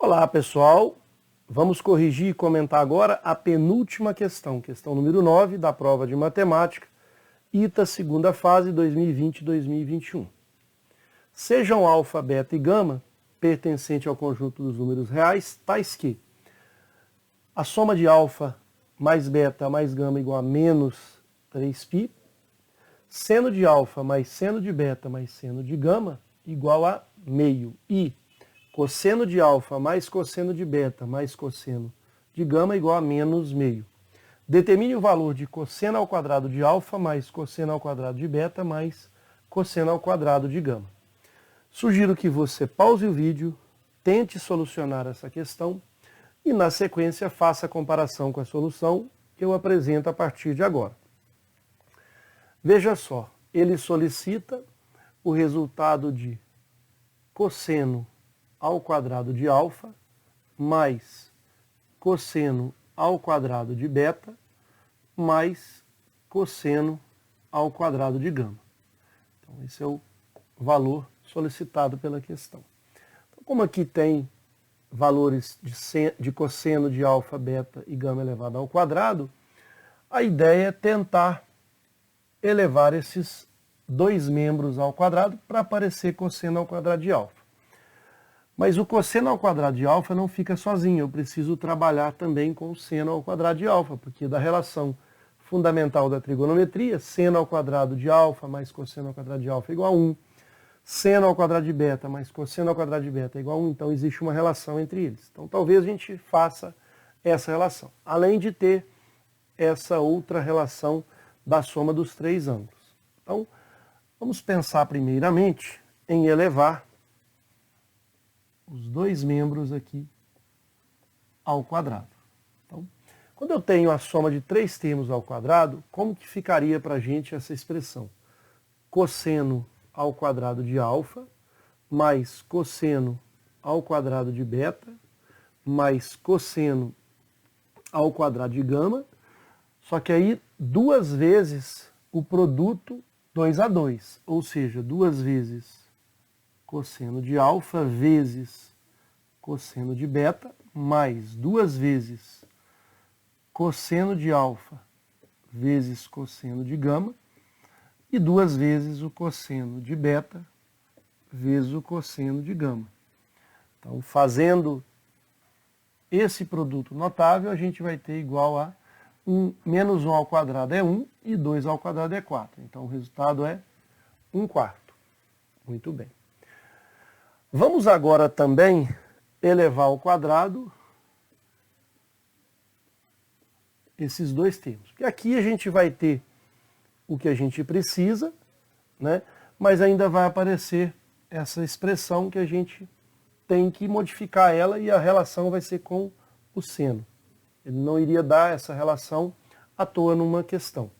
Olá pessoal, vamos corrigir e comentar agora a penúltima questão, questão número 9 da prova de matemática, ITA segunda fase 2020-2021. Sejam alfa, beta e gama pertencente ao conjunto dos números reais, tais que a soma de alfa mais beta mais gama igual a menos 3π, seno de alfa mais seno de beta mais seno de gama igual a meio, e cosseno de alfa mais cosseno de beta mais cosseno de gama igual a menos meio. Determine o valor de cosseno ao quadrado de alfa mais cosseno ao quadrado de beta mais cosseno ao quadrado de gama. Sugiro que você pause o vídeo, tente solucionar essa questão e na sequência faça a comparação com a solução que eu apresento a partir de agora. Veja só, ele solicita o resultado de cosseno ao quadrado de alfa mais cosseno ao quadrado de beta mais cosseno ao quadrado de gama. Então, esse é o valor solicitado pela questão. Então, como aqui tem valores de cosseno de alfa, beta e gama elevado ao quadrado, a ideia é tentar elevar esses dois membros ao quadrado para aparecer cosseno ao quadrado de alfa. Mas o cosseno ao quadrado de alfa não fica sozinho, eu preciso trabalhar também com o seno ao quadrado de alfa, porque da relação fundamental da trigonometria, seno ao quadrado de alfa mais cosseno ao quadrado de alfa é igual a 1, seno ao quadrado de beta mais cosseno ao quadrado de beta é igual a 1, então existe uma relação entre eles. Então talvez a gente faça essa relação, além de ter essa outra relação da soma dos três ângulos. Então vamos pensar primeiramente em elevar os dois membros aqui ao quadrado. Então, quando eu tenho a soma de três termos ao quadrado, como que ficaria para a gente essa expressão? Cosseno ao quadrado de alfa, mais cosseno ao quadrado de beta, mais cosseno ao quadrado de gama, só que aí duas vezes o produto 2 a 2, ou seja, duas vezes cosseno de alfa vezes cosseno de beta, mais duas vezes cosseno de alfa vezes cosseno de gama, e duas vezes o cosseno de beta vezes o cosseno de gama. Então, fazendo esse produto notável, a gente vai ter igual a menos 1 ao quadrado é 1 e 2 ao quadrado é 4. Então, o resultado é 1/4. Muito bem. Vamos agora também elevar ao quadrado esses dois termos. Porque aqui a gente vai ter o que a gente precisa, né? Mas ainda vai aparecer essa expressão que a gente tem que modificar ela e a relação vai ser com o seno. Ele não iria dar essa relação à toa numa questão.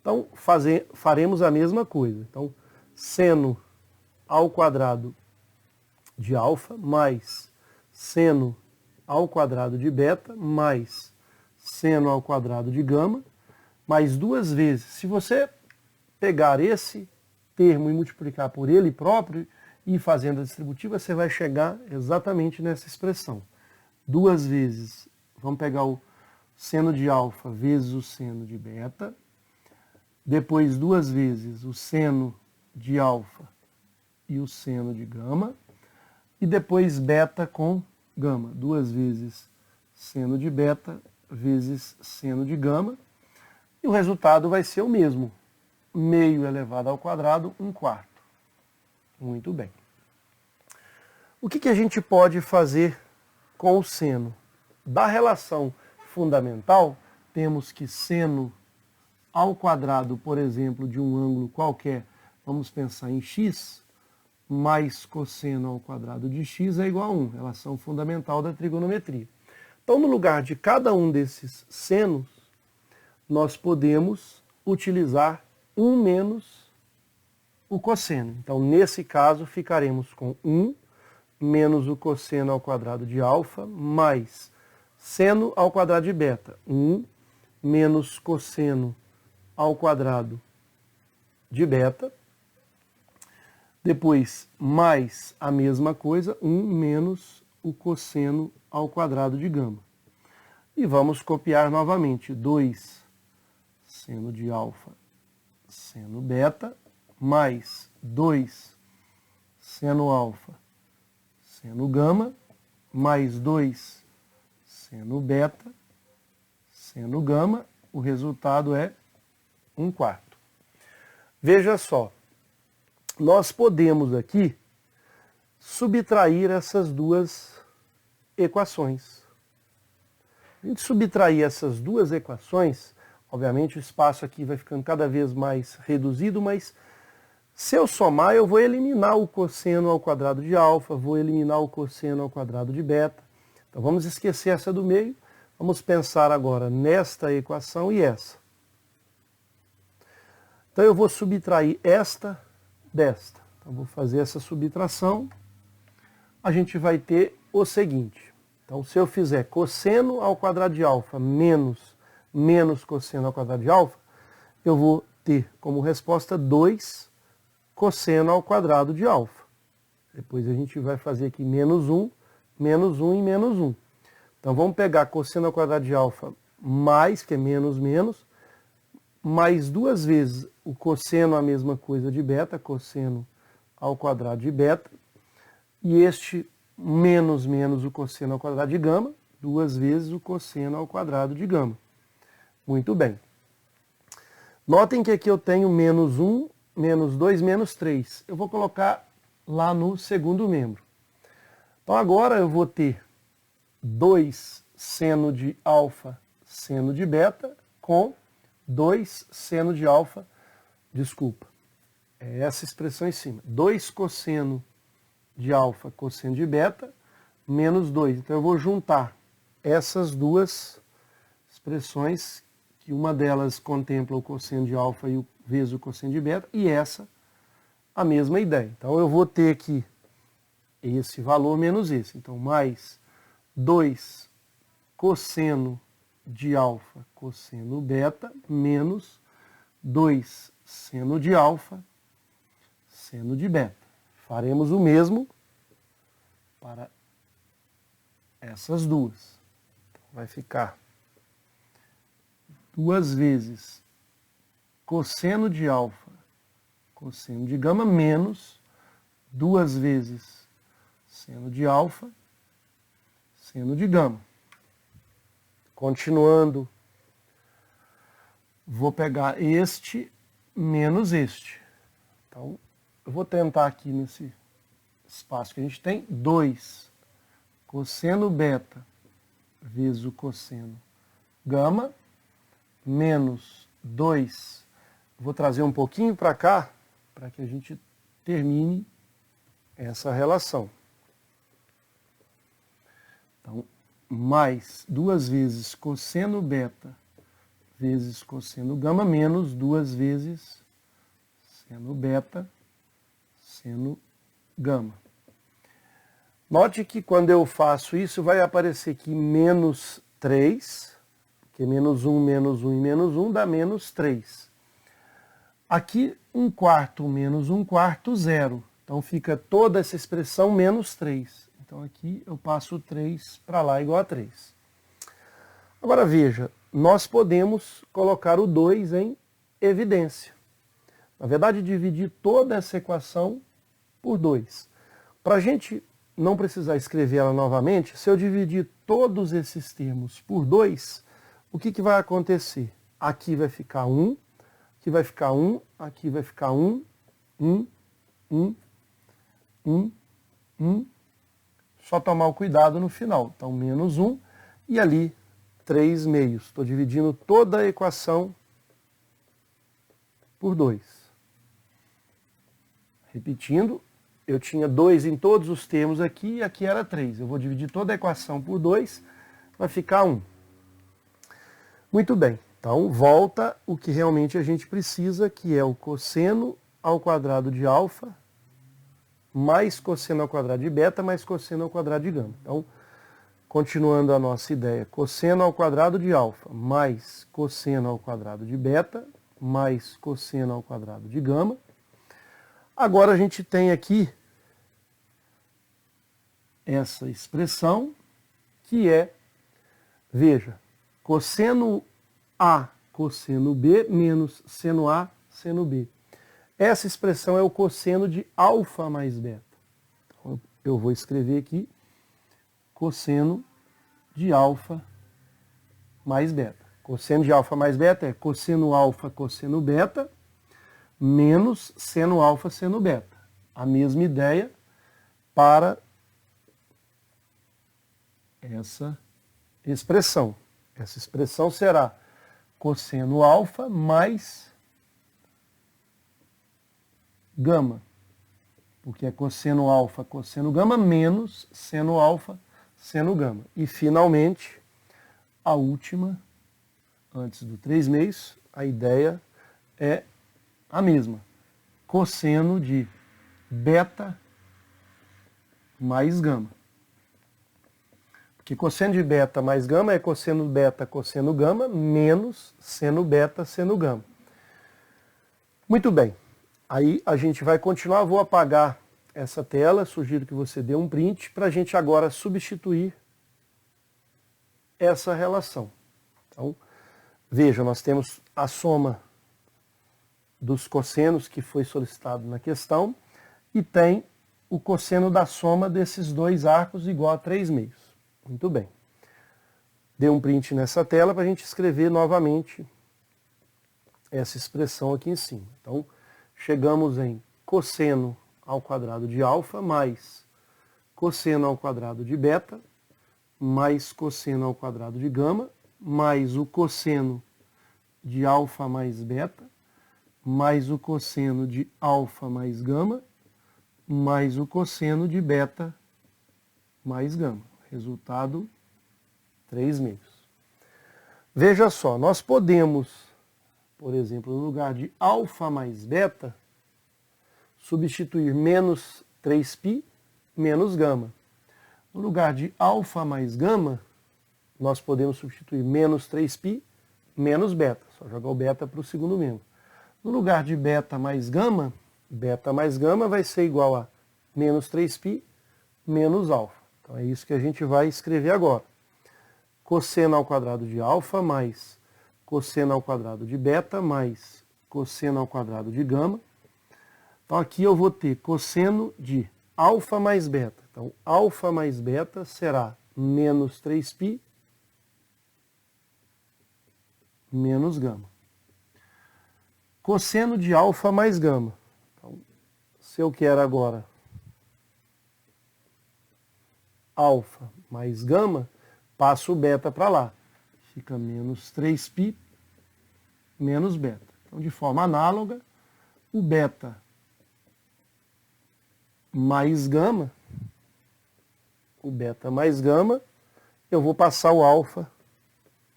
Então, faremos a mesma coisa. Então, seno ao quadrado de alfa mais seno ao quadrado de beta mais seno ao quadrado de gama, mais duas vezes. Se você pegar esse termo e multiplicar por ele próprio e ir fazendo a distributiva, você vai chegar exatamente nessa expressão. Duas vezes, vamos pegar o seno de alfa vezes o seno de beta, depois duas vezes o seno de alfa e o seno de gama, e depois beta com gama, duas vezes seno de beta vezes seno de gama, e o resultado vai ser o mesmo, meio elevado ao quadrado, 1/4. Muito bem. O que a gente pode fazer com o seno? Da relação fundamental, temos que seno ao quadrado, por exemplo, de um ângulo qualquer, vamos pensar em x, mais cosseno ao quadrado de x é igual a 1, relação fundamental da trigonometria. Então, no lugar de cada um desses senos, nós podemos utilizar 1 menos o cosseno. Então, nesse caso, ficaremos com 1 menos o cosseno ao quadrado de alfa, mais seno ao quadrado de beta, 1 menos cosseno ao quadrado de beta, depois mais a mesma coisa, 1 menos o cosseno ao quadrado de gama. E vamos copiar novamente 2 seno de alfa seno beta mais 2 seno alfa seno gama mais 2 seno beta seno gama. O resultado é 1/4. Veja só, nós podemos aqui subtrair essas duas equações. A gente subtrair essas duas equações, obviamente o espaço aqui vai ficando cada vez mais reduzido, mas se eu somar, eu vou eliminar o cosseno ao quadrado de alfa, vou eliminar o cosseno ao quadrado de beta. Então vamos esquecer essa do meio, vamos pensar agora nesta equação e essa. Então eu vou subtrair esta desta. Então vou fazer essa subtração. A gente vai ter o seguinte. Então se eu fizer cosseno ao quadrado de alfa menos cosseno ao quadrado de alfa, eu vou ter como resposta 2 cosseno ao quadrado de alfa. Depois a gente vai fazer aqui menos 1 e menos 1. Então vamos pegar cosseno ao quadrado de alfa mais, que é menos, mais 2 vezes o cosseno, a mesma coisa de beta, cosseno ao quadrado de beta, e este menos o cosseno ao quadrado de gama, 2 vezes o cosseno ao quadrado de gama. Muito bem. Notem que aqui eu tenho menos 1, menos 2, menos 3. Eu vou colocar lá no segundo membro. Então agora eu vou ter 2 seno de alfa seno de beta com 2 seno de alfa, desculpa, é essa expressão em cima. 2 cosseno de alfa cosseno de beta menos 2. Então eu vou juntar essas duas expressões, que uma delas contempla o cosseno de alfa vezes o cosseno de beta, e essa a mesma ideia. Então eu vou ter aqui esse valor menos esse. Então mais 2 cosseno de alfa cosseno beta menos 2 seno de alfa seno de beta. Faremos o mesmo para essas duas. Então, vai ficar 2 vezes cosseno de alfa cosseno de gama menos 2 vezes seno de alfa seno de gama. Continuando, vou pegar este menos este. Então, eu vou tentar aqui nesse espaço que a gente tem, 2 cosseno beta vezes o cosseno gama, menos 2. Vou trazer um pouquinho para cá, para que a gente termine essa relação. Então, mais 2 vezes cosseno beta vezes cosseno gama, menos 2 vezes seno beta seno gama. Note que quando eu faço isso, vai aparecer aqui menos 3, porque menos 1 e menos 1 dá menos 3. Aqui, 1/4 menos 1/4, 0. Então fica toda essa expressão menos 3. Então aqui eu passo 3 para lá igual a 3. Agora veja, nós podemos colocar o 2 em evidência. Na verdade, dividir toda essa equação por 2. Para a gente não precisar escrever ela novamente, se eu dividir todos esses termos por 2, o que vai acontecer? Aqui vai ficar 1, aqui vai ficar 1, aqui vai ficar 1, 1, 1, 1, 1. Só tomar o cuidado no final. Então, menos 1 e ali 3 meios. Estou dividindo toda a equação por 2. Repetindo, eu tinha 2 em todos os termos aqui e aqui era 3. Eu vou dividir toda a equação por 2, vai ficar 1. Muito bem. Então, volta o que realmente a gente precisa, que é o cosseno ao quadrado de alfa mais cosseno ao quadrado de beta, mais cosseno ao quadrado de gama. Então, continuando a nossa ideia, cosseno ao quadrado de alfa, mais cosseno ao quadrado de beta, mais cosseno ao quadrado de gama. Agora a gente tem aqui essa expressão, que é, veja, cosseno A cosseno B menos seno A seno B. Essa expressão é o cosseno de alfa mais beta. Então, eu vou escrever aqui cosseno de alfa mais beta. Cosseno de alfa mais beta é cosseno alfa cosseno beta menos seno alfa seno beta. A mesma ideia para essa expressão. Essa expressão será cosseno alfa mais gama, porque é cosseno alfa cosseno gama menos seno alfa seno gama. E, finalmente, a última, antes do 3/6, a ideia é a mesma. Cosseno de beta mais gama. Porque cosseno de beta mais gama é cosseno beta cosseno gama menos seno beta seno gama. Muito bem. Aí a gente vai continuar, vou apagar essa tela, sugiro que você dê um print para a gente agora substituir essa relação. Então, veja, nós temos a soma dos cossenos que foi solicitado na questão e tem o cosseno da soma desses dois arcos igual a 3/6. Muito bem. Dê um print nessa tela para a gente escrever novamente essa expressão aqui em cima. Então, chegamos em cosseno ao quadrado de alfa mais cosseno ao quadrado de beta mais cosseno ao quadrado de gama mais o cosseno de alfa mais beta mais o cosseno de alfa mais gama mais o cosseno de beta mais gama. Resultado 3/6. Veja só, nós podemos, por exemplo, no lugar de alfa mais beta, substituir menos 3π menos gama. No lugar de alfa mais gama, nós podemos substituir menos 3π menos beta. Só jogar o beta para o segundo membro. No lugar de beta mais gama vai ser igual a menos 3π menos alfa. Então é isso que a gente vai escrever agora. Cosseno ao quadrado de alfa mais cosseno ao quadrado de beta mais cosseno ao quadrado de gama. Então aqui eu vou ter cosseno de alfa mais beta. Então alfa mais beta será menos 3π menos gama. Cosseno de alfa mais gama. Então, se eu quero agora alfa mais gama, passo o beta para lá. Fica menos 3π menos beta. Então, de forma análoga, o beta mais gama, eu vou passar o alfa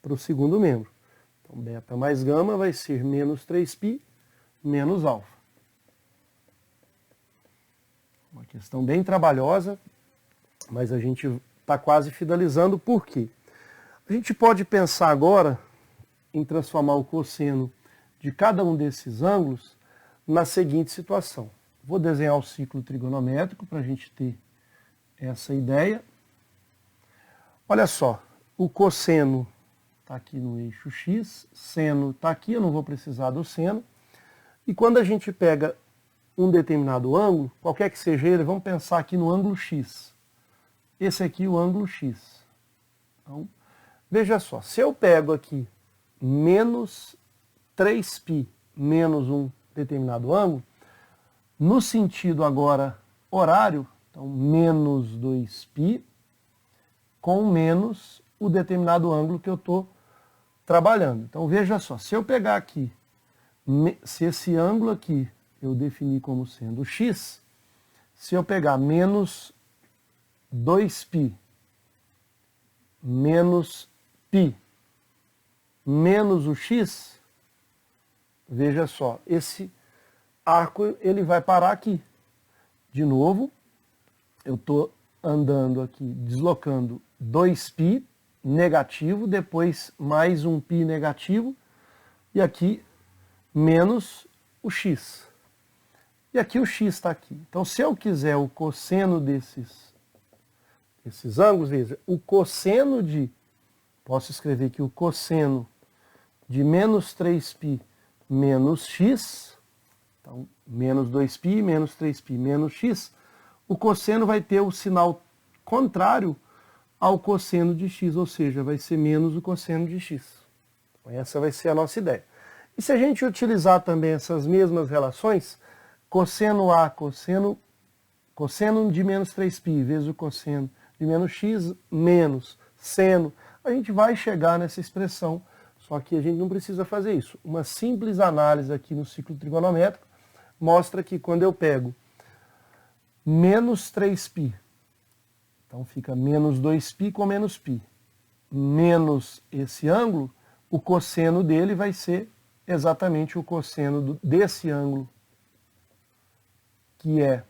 para o segundo membro. Então, beta mais gama vai ser menos 3π menos alfa. Uma questão bem trabalhosa, mas a gente está quase finalizando. Por quê? A gente pode pensar agora em transformar o cosseno de cada um desses ângulos na seguinte situação. Vou desenhar o ciclo trigonométrico para a gente ter essa ideia. Olha só, o cosseno está aqui no eixo x, seno está aqui, eu não vou precisar do seno. E quando a gente pega um determinado ângulo, qualquer que seja ele, vamos pensar aqui no ângulo x. Esse aqui é o ângulo x. Então, veja só, se eu pego aqui menos 3π menos um determinado ângulo, no sentido agora horário, então menos 2π com menos o determinado ângulo que eu estou trabalhando. Então veja só, se eu pegar aqui, se esse ângulo aqui eu definir como sendo x, se eu pegar menos 2π menos π menos o x, veja só, esse arco ele vai parar aqui. De novo, eu estou andando aqui, deslocando 2π negativo, depois mais um π negativo, e aqui menos o x. E aqui o x está aqui. Então, se eu quiser o cosseno desses esses ângulos, veja, o cosseno de, posso escrever aqui o cosseno de menos 3π menos x, então menos 2π menos 3π menos x, o cosseno vai ter o sinal contrário ao cosseno de x, ou seja, vai ser menos o cosseno de x. Então, essa vai ser a nossa ideia. E se a gente utilizar também essas mesmas relações, cosseno A, cosseno de menos 3π vezes o cosseno de menos x menos seno, a gente vai chegar nessa expressão, só que a gente não precisa fazer isso. Uma simples análise aqui no ciclo trigonométrico mostra que quando eu pego menos 3π, então fica menos 2π com menos π, menos esse ângulo, o cosseno dele vai ser exatamente o cosseno desse ângulo, que é,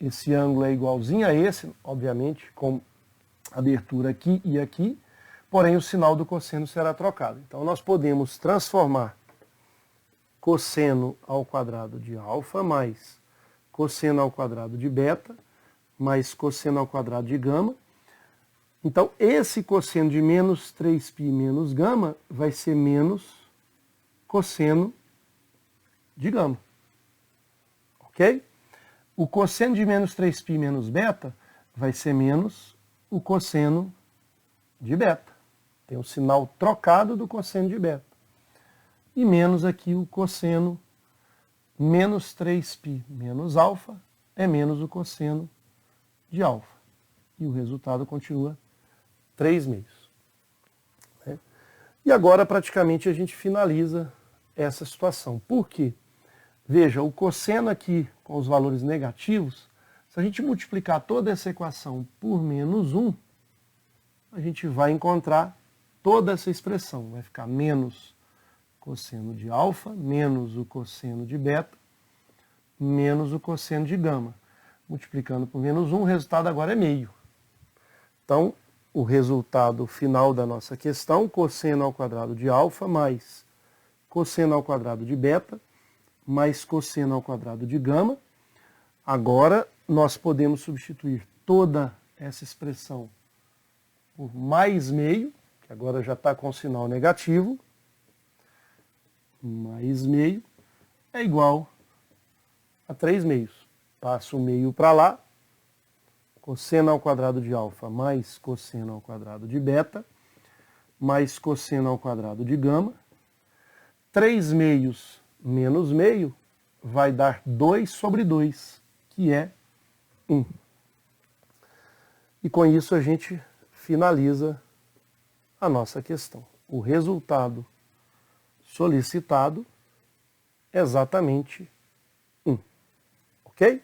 esse ângulo é igualzinho a esse, obviamente, com abertura aqui e aqui, porém o sinal do cosseno será trocado. Então nós podemos transformar cosseno ao quadrado de alfa mais cosseno ao quadrado de beta mais cosseno ao quadrado de gama. Então esse cosseno de menos 3π menos gama vai ser menos cosseno de gama. Ok? O cosseno de menos 3π menos beta vai ser menos o cosseno de beta. Tem o sinal trocado do cosseno de beta. E menos aqui o cosseno menos 3π menos alfa é menos o cosseno de alfa. E o resultado continua 3/2. Né? E agora praticamente a gente finaliza essa situação. Por quê? Veja, o cosseno aqui com os valores negativos, se a gente multiplicar toda essa equação por menos 1, a gente vai encontrar toda essa expressão. Vai ficar menos cosseno de alfa, menos o cosseno de beta, menos o cosseno de gama. Multiplicando por menos 1, o resultado agora é meio. Então, o resultado final da nossa questão, cosseno ao quadrado de alfa mais cosseno ao quadrado de beta, mais cosseno ao quadrado de gama. Agora, nós podemos substituir toda essa expressão por mais meio, que agora já está com o sinal negativo, mais meio é igual a 3/2. Passo o meio para lá, cosseno ao quadrado de alfa mais cosseno ao quadrado de beta, mais cosseno ao quadrado de gama. 3/2 menos meio vai dar 2/2, que é 1. E com isso a gente finaliza a nossa questão. O resultado solicitado é exatamente 1. Ok?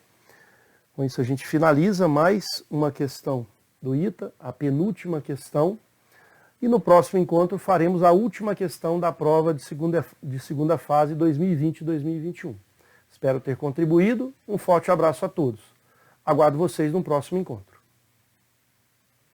Com isso a gente finaliza mais uma questão do ITA, a penúltima questão. E no próximo encontro faremos a última questão da prova de segunda fase 2020-2021. Espero ter contribuído. Um forte abraço a todos. Aguardo vocês no próximo encontro.